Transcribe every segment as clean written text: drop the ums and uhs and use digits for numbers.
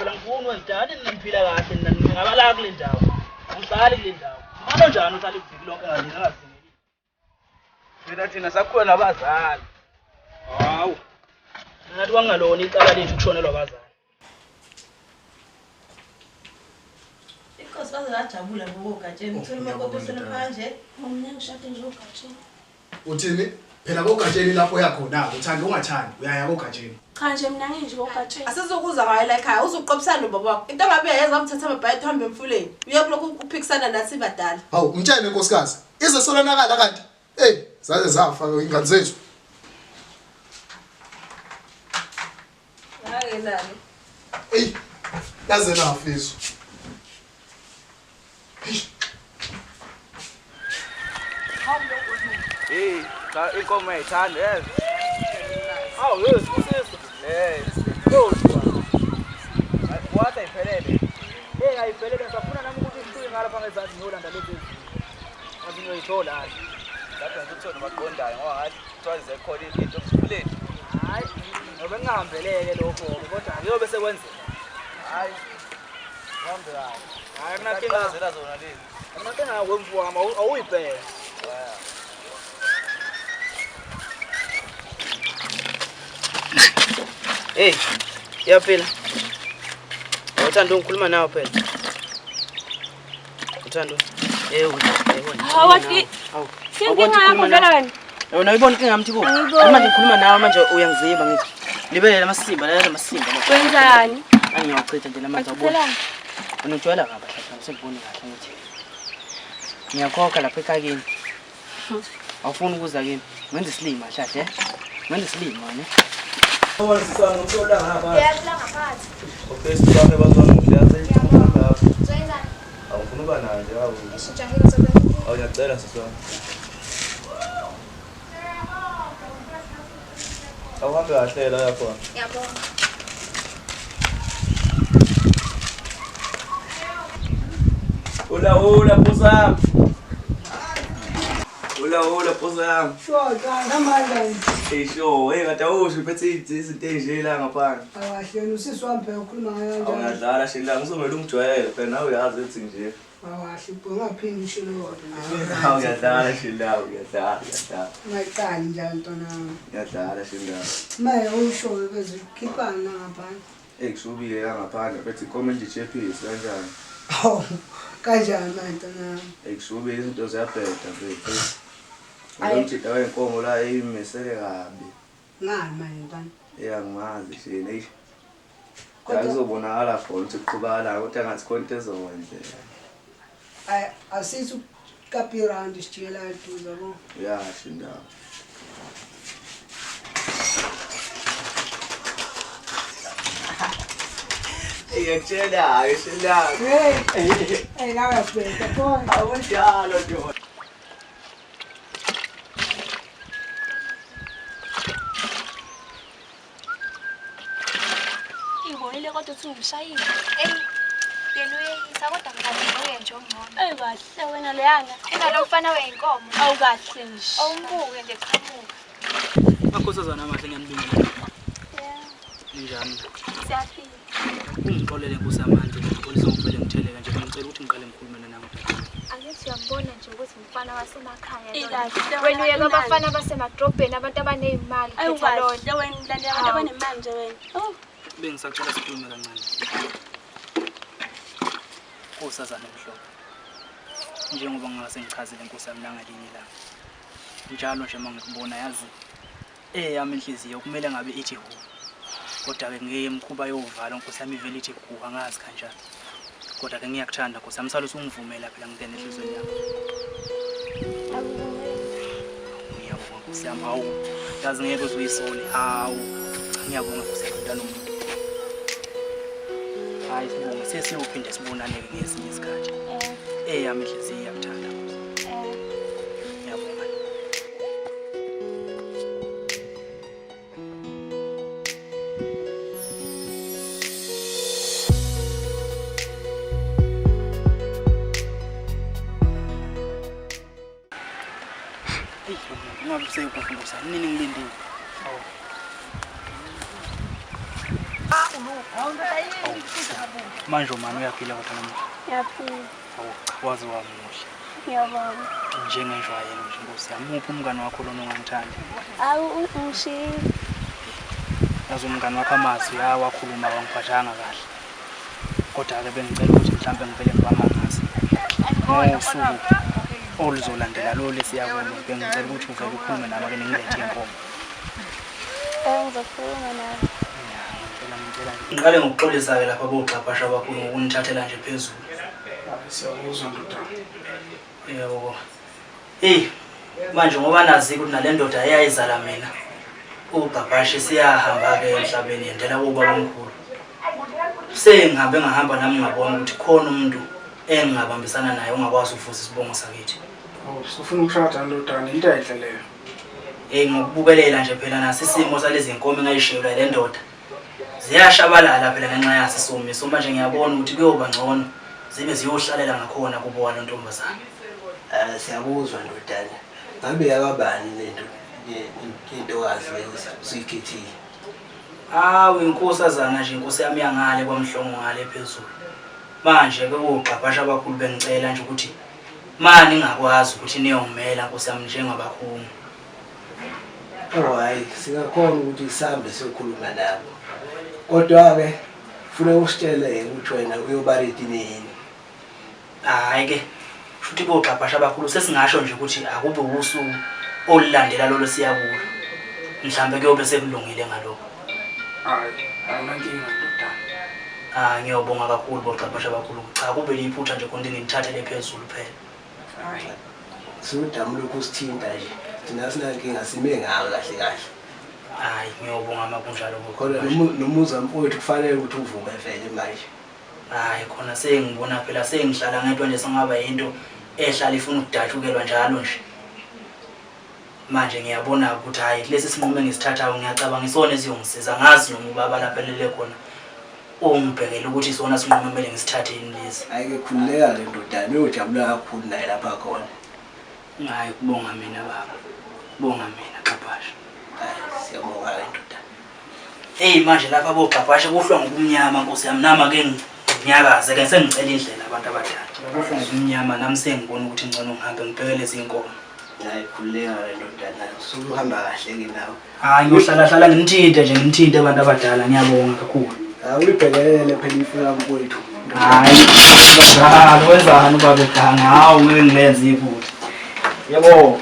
phela ngifuna wenzani niphila kahle ngingabala kule ndawo. Angihlali kule ndawo. Manje njani uhlala iviki lonke ngalina ngazingeli. Thina sakhona nabazali. Hawu. Nathi wangalona icala lethu kushonelwa abazali. Inkosi baze bajabula ngogatsheni. Uthole umakoti usenephandle. Mina ngishade nje ogatsheni. Uthini? Phela kogatsheni lapho yakhona uthanda ungathandi uyaya kogatsheni. Cha nje mina nginje ogatsheni. Asizokuza ngayo la ekhaya uzoqophisana nobaba wakho. Into ngabe yeza umthatha amabhayi hambe emfuleni. Uye kuloko ukuphikisana nathi badala. Hawu umtshene nkosikazi. Ize solonakala kanti. Zaze zafa ingane zethu. Ngake nani? Yaze nafiso. Cha inkomo ayithanda yes. Hawu yes kusisa. Kodwa. Wathi ayiphelele. Ayiphelele safuna nami ukuthi ngisuke ngala ngezansi ngiyolanda lezi. Ngathi ngiyoyithola hayi. Lapha ngikuthola maqondayo ngoba hayi twaze khona into emfuleni. Hayi ngoba ngihambeleke lokho kodwa akuyobe sekwenzeka. Hayi. Hambe hayi. Hayi mina ngingazela zona lezi. Mina ngingakwenziwa awuyibheke. Yaphela. Uthando ngikhuluma nawe phela. Uthando. Uyabona. Hawathi. Singena yakho vela wena. Yona uyibona inkinga yami thiko. Manje ngikhuluma nawe manje uyangizimba ngithi. Libele lamasimba lamasimba. Wenzani? Angiyaqeda nje lamanje awubona. Unotshwala ngaba hlatha sekubona kahle ngithi. Ngiyakhokha lapha ekhakeni. Awufuni ukuza kimi. Ngenze isilima hlathe. Ngenze isilima ne. Awona sisana ngomsola ngapha. Yabula ngaphansi. Okay sibambe bazwana ngiyathe. Ngiyabona. Zoyenzani? Awufuna uba nanje awu. Sijahile sobe. Awuyacela sisona. Awuhambe kahle la yapho. Ngiyabona. Hola posa. Hola posa. Shoka namanje. Sho, ngata usho phethe izinto enje la ngaphandle. Awahleni usiswambe ukhuluma ngayo njalo. Awungadlala shila ngizomela ungijwayele phela nawe uyazi ukuthi nje. Awahle ubungaphindi ushilo wona. Awuyadlala shila uyadlala. Ngaqali njalo ntona. Uyadlala shila. Maye usho beze khiphana ngaphandle. Kushubile la ngaphandle phethe comment ichephisi kanjani. Hawu kanjani ntona. Kushubile izinto ziyabheda mfethu. Ayimthi dawe inkomo la eyimisele kabi. Ngani manje ntona? Ngimazi shini. Kuzobonakala khona ukuthi kuqhubala kodwa ngathi konke ezowenzeka. Asithi ukapirandi sitshela duza bo. Uyasho ndawo. Ngiyakutshela shela. Hey nawe yabheka boy. Awunjalo nje. Ngibonile kodwa uthi ngishayile. Yena uyeyisa kodwa ngibonile nje ongcono. Kahle wena leyana. Ingalo ufana weyinkomo. Awukahle nje. Awumbuke nje qhamuka. Makhosazana amahle ngiyambingelela. Njani? Siyaphila. Ungixolele Nkosi amanje ngibonisa ngivele ngitheleka nje ngicela ukuthi ngiqale ngikhulume nawe. Angithi uyambona nje ukuthi umfana wasemakhaya. Wena uyeka abafana basemadrobheni abantu abanezimali phetha lona. Wena ulandela abantu abanemali nje wena. Bengisacela sikhulume kancane. Nkosazana emhlophe. Njengoba ngingasengichazile Nkosi yami nangalinye la. Njalo nje mangikubona yazi yami inhliziyo kumele ngabe ithi hu. Kodwa ke ngeke emkhuba yovala Nkosi yami ivele ithi hu angazi kanjani. Kodwa ke ngiyakuthanda Nkosi yami salo usungivumela phela ngitene enhlizweni yakho. Ngiyabonga Nkosi yami awu yazi ngeke uzuyisole. Hawu ngiyabonga kusebenzana nomuntu. Hayi sibonge sesiyophinde sibonane ngesinye isikhathi. Yami inhliziyo iyakuthanda. Ngiyabonga. Ngabe useyokufundisa nini ngilindile. Manje manje uyaphila kodwa namuhla. Ngiyaphila. Wazi wami muhle. Ngiyabonga. Njengenjwayelo nje Nkosi yami. Uphi umngane wakho lona ongangithandi? Awu ungishilo. Yazi umngane wakho amazwi wakhuluma wangiphathanga kahle. Kodwa-ke bengicela ukuthi mhlawumbe ngivele ngibamangase. Ngosuku oluzolandela lo lesiyakona bengicela ukuthi uvele ukhulume nami-ke ningilethe inkomo. Ngizokhuluma nawe. Ngiqale ngokuxolisa-ke lapha boxhaphashi abakhulu ngokunithathela nje phezulu. Siyakuzwa ndoda. Yebo. Manje ngoba nazi ukuthi nale ndoda eyayizala mina uxhaphashi siyahamba-ke emhlabeni yendela ubaba omkhulu. Sengihambe ngahamba nami ngabona ukuthi khona umuntu engingabambisana naye ongakwazi ukuvusa isibongo sakithi. Sifuna ukushada ndodana into ayidle leyo. Ngokubukelela nje phela nasi isimo salezi inkomo engayishiyelwa le ndoda. Ziyashabalala phela ngenxa yaso isomiso manje ngiyabona ukuthi kuyoba ngcono zibe ziyohlalela ngakhona kubo walo ntombazana. Siyakuzwa ndodana. Ngabe yakabani lento intokazi usikhethile? Hawu inkosazana nje inkosi yami yangale kwamhlongo ngale phezulu. Manje ke uxhaphashi abakhulu bengicela nje ukuthi mani ngakwazi ukuthi niyongimela Nkosi yami njengabakhulu. Hayi singakhona ukuthi sihambe siyokhuluma nabo. Kodwa-ke ufuna usitshele ukuthi wena uyobareti nini? Hayi ke futhi boxhaphashi abakhulu sesingasho nje ukuthi akube usuku olulandela lolo siyakulo. Mhlambe kuyobe sekulungile ngalokho. Hayi awunankinga ndodana. Ngiyabonga kakhulu boxhaphashi abakhulu. Cha kube liphutha nje konke ngithathele phezulu phela. Hayi. Siwudamu lokhu sithinta nje. Thina sinankinga sime ngawe kahle kahle. Hayi ngiyabonga makunjalo Khona nomuza mfowethu kufanele ukuthi uvuke vele manje. Hayi khona sengibona phela sengihlala ngedwa nje singaba into ehlala ifuna ukudatshukelwa njalo nje. Manje ngiyabona ukuthi hayi lesi sinqumo engisithathayo ngiyacabanga isona esiyongisiza ngazi noma ubaba laphelele khona. Ungibhekela ukuthi isona sinqumo kumele ngisithathe yini lesi. Hayi ke khulileka le ndodana uyojabula kakhulu naye lapha khona. Hayi kubonga mina baba. Kubonga mina xhaphashi. Siyabonga le ndodana. Manje lapha boxhaphashi kuhlwa ngokumnyama Nkosi yami nama ke nginyakaze ke sengicela indlela abantu abadala. Kuhlwa ngokumnyama nami sengibona ukuthi ngcono ngihambe ngibhekele izinkomo. Hayi khulileka le ndodana usuhamba kahle ke nawe. Hayi ngiyohlala ngimthinte nje ngimthinte abantu abadala ngiyabonga kakhulu. Ulibhekelele phela ifuna mfowethu. Hayi badala wenzani ubaba eganga hawu ngeke ngilenze iphutha. Yebo.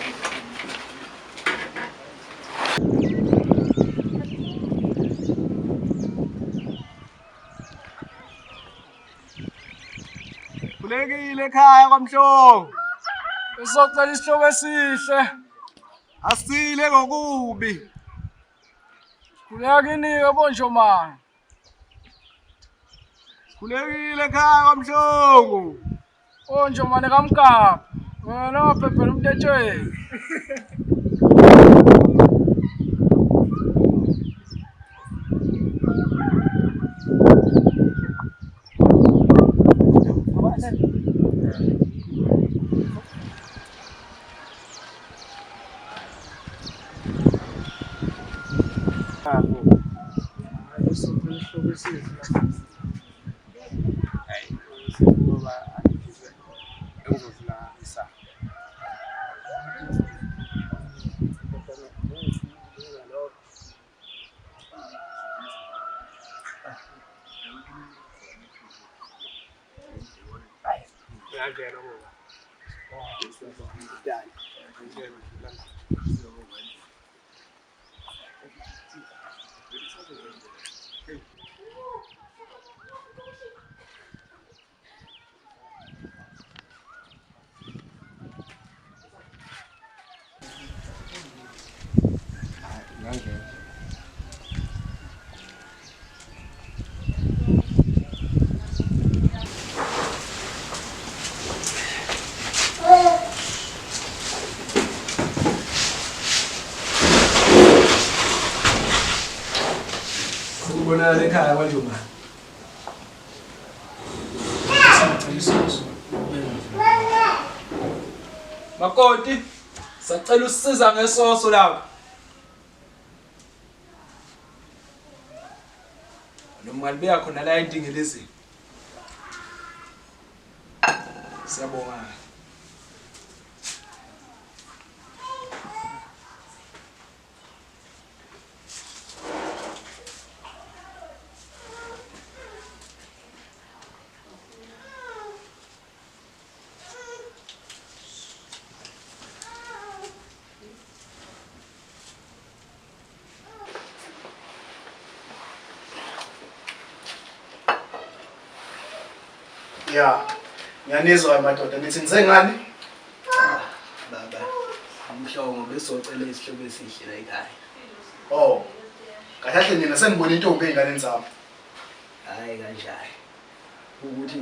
Kulekile ekhaya kwaMhlongo. Usocela isihlobo esihle. Asile ngokubi. Kulekini bonjomani. Kulekile ekhaya kwaMhlongo. Bonjomani kaMgaba. Wena waphephela umtetshweni. Sibonana ekhaya kwaNjuma. Makoti, sacela usisiza ngesoso lapha. Noma libeya khona la endingelezini. Siyabonga. Ya, ngiyanizwa madoda, nithi nize ngani? Baba, umhlongo besocela isihlobo esihle la ekhaya. Oh. Kahle nina senibona intombi einganeni zami. Hayi kanjani. Ukuthi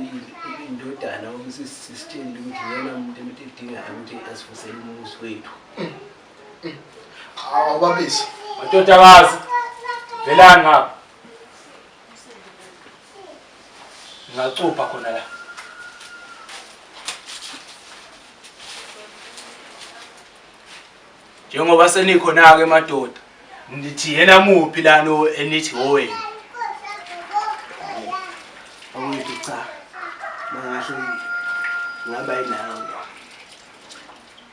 indodana obusisitshela ukuthi yena umuntu emidingayo ukuthi asifusele umuzi wethu. Awubabisi. Madodakazi, velani ngapha. Ngacupha khona la. Njengoba senikhona ke madoda, nithi yena muphi lano enithi owena? Awuyithi cha. Mangahle ngaba yinawo.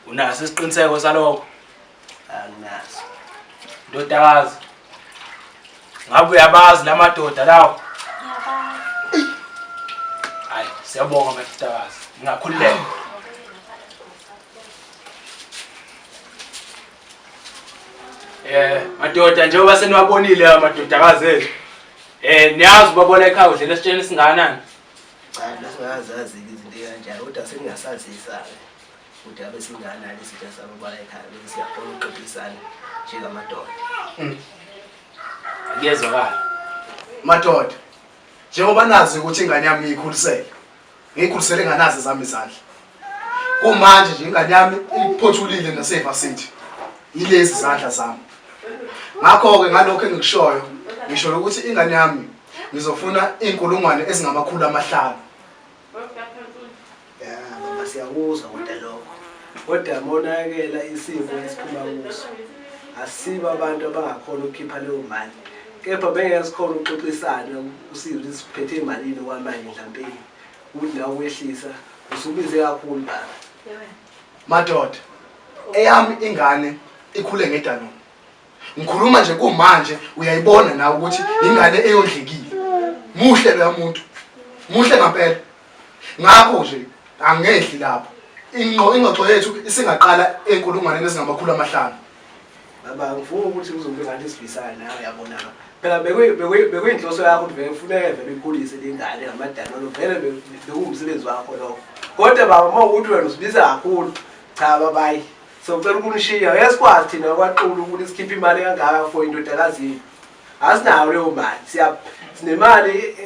Unaso isiqiniseko salokho? Anginaso. Ndodakazi. Ngabe uyabazi la madoda lawo? Hayi, siyabonga madodakazi. Ngingakhululeka. Madoda njengoba seniwabonile amadodakazi ethu. Niyazi ubabona ekhaya udlela esitsheni singanani? Cha, lasingazazi izinto kanjalo kodwa sengingasazisa-ke. Ukuthi abe singanani isitha sababala ekhaya bese siyaqala ukuxoxisana njengamadoda. Ngiyezwakala. Madoda. Njengoba nazi ukuthi ingane yami ngiyikhulisele. Ngikhulisele nganazi zami izandla. Kumanje nje ingane yami iphothulile nasevarsity. Yilezi izandla zami. Ngakho ke ngalokho engikushoyo, ngisho ukuthi ingane yami ngizofuna inkulungwane ezingama500. Ya, baba siyakuzwa kodwa lokho. Kodwa monakela isimo esiphuma kuso. Asiba abantu abangakhona ukukhipha leyo mali. Kepha bengesikhona ukuxoxisana usizwe siphethe imalini kwamanje mhlawumbe. Ukuthi nawe wehlisa usubize kakhulu baba. Madoda. Eyami ingane ikhule ngedano. Ngikhuluma nje kumanje uyayibona nawe ukuthi ingane eyondlekile. Muhle lo muntu. Muhle ngempela. Ngakho nje angehli lapho. Ingxoxo yethu isingaqala enkulungwaneni ezingama500. Baba ngifuna ukuthi uzobe ngathi sibisana nawe yabona. Phela bekuyinhloso yakho ukuthi vele ufuneke vele ikhulise lengane ngamadano vele bekumsebenzi wakho lokho. Kodwa baba mawukuthi wena usibiza kakhulu. Cha babayi. Socela ukunishiya yasikwazi thina kwaqulu ukuthi sikhiphe imali kangaka for indodakazi. Asinayo leyo mali. Sinemali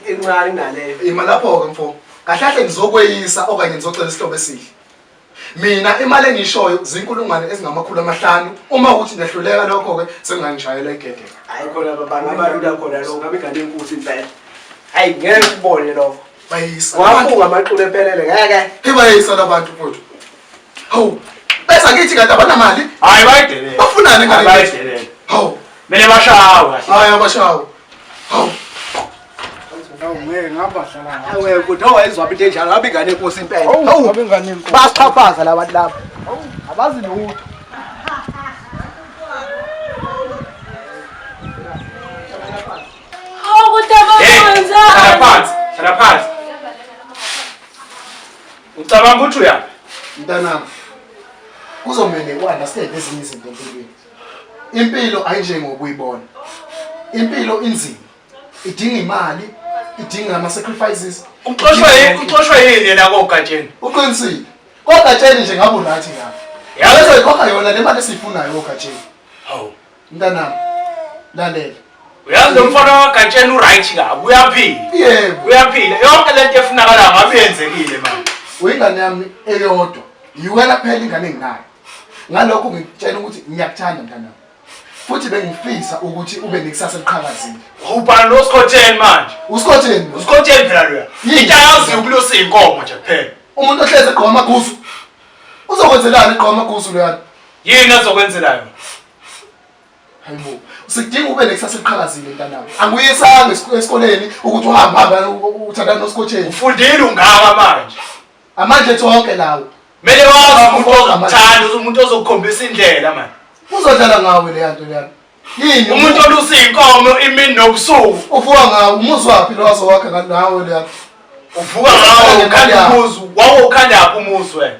encane kunaleyo. Ima lapho ke mfo. Kahle ngizokweyisa okanye ngizocela isihlobo esihle. Mina imali engishoyo zinkulungwane ezingama500. Uma ukuthi ngiyahluleka lokho ke sengangishayela igede. Hayi khona baba ngabalula khona lokho ngabe ingane enkusi impela. Hayi ngeke ubone lokho. Bayisa. Wafunga amaqulu empelele ngeke. Bayisa labantu mfowethu. Hawu. Bese ngithi kanti abanamali? Hayi bayidelele. Bafunani ngale? Bayidelele. Hawu. Mele bashawe kahle. Hayi abashawo. Hawu. Ngeke ngabahlala. Awe kuthi owayizwa into enjalo ngabe ingane enkusi impela. Hawu, ngabe ingane enkusi. Basichaphaza labantu lapha. Abazi lutho. Hlala phansi. Ucabanga ukuthi uyaphi? Mntanami. Kuzomele uunderstand ezinye izinto empilweni. Impilo ayinjengokuyibona. Impilo inzima. Idinga imali, idinga ama sacrifices. Uxoshwe yini yena kogatsheni? Uqinisile. Kogatsheni nje ngabe unathi lapha. Yazo ikhokha yona le mali esifunayo kogatsheni. Hawu. Mntanami. Lalela. Uyazi lo mfana wagatsheni uright kabi, uyaphila. Yebo. Uyaphila. Yonke lento efunakala ngabe yenzekile manje. Uyingane yami eyodwa. Yiwena phela ingane enginayo. Ngalokho ngikutshela ukuthi ngiyakuthanda mntanami. futhi bengifisa ukuthi ube nekusasa eliqhakazile. Ubani lo Scotland manje? Usikhotheni Scotland phela lo. Iyazi ukulusa inkomo nje kuphela. umuntu ohleze egqoka amaguzu uzokwenzelani egqoka amaguzu leyana? Yini azokwenzela yona? Hayibo, usidinga ube nekusasa eliqhakazile mntanami. Angiyisanga esikoleni ukuthi uhamba uthandana noScotland. Ufundile ungaka manje. Amanje zonke lawo. Mele wazi umuntu ozokuthanda, umuntu ozokukhombisa indlela manje. Uzodlala ngawe le yanto leyana. Yini Umuntu olusa inkomo imini nobusuku. uvuka ngawo umuzwa wapi lo wazowakha ngawe leyana? Uvuka ngawo ukhanda umuzu, wawo ukhanda yaphi umuzu wena?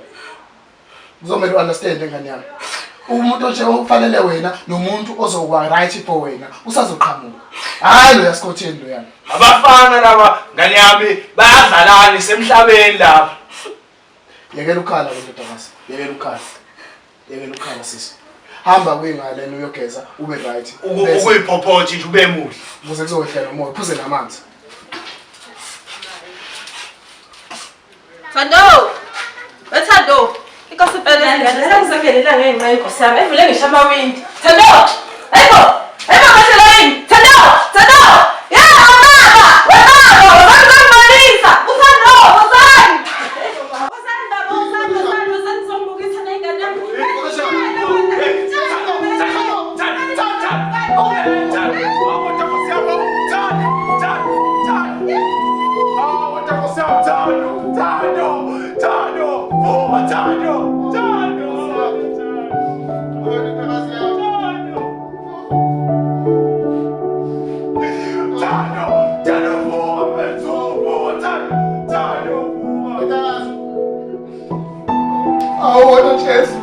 Uzomela understand ngani yami. Umuntu nje ofanele wena nomuntu ozokwa right for wena usazoqhamuka. Hayi lo yaScotland lo yana. Abafana laba ngani yami bayadlalana semhlabeni lapha. Yekela ukhala ndodakazi. Yekela ukhala. Yekela ukhala sisi. Hamba kwingale uyogeza ube right. Ukuyiphophotha nje ube muhle. Ukuze kuzohlela umoya uphuze namanzi. Thando. Wethando. Ikosipele ngene ngisekelela ngenxa yenkosi yami. Evule ngisho amawindi. Thando. Hayibo. Hayibo kahlelani. Thando. Thando. Ya baba. Baba. Bakumalisa. Uthando. Usani. Usani baba. Usani sombukisa nengane yami. Oh, what a chest.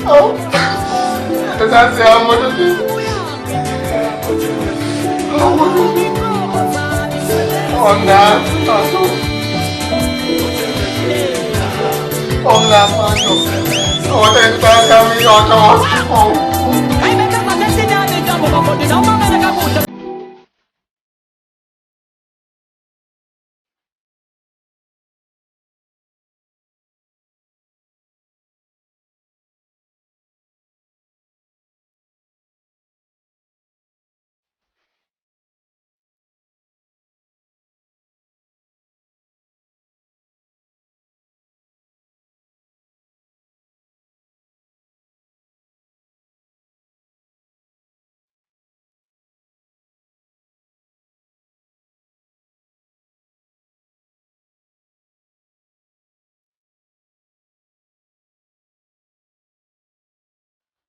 Oh, that's the what a chest. Oh, no. Oh, no. Oh, that's the coming on. Oh.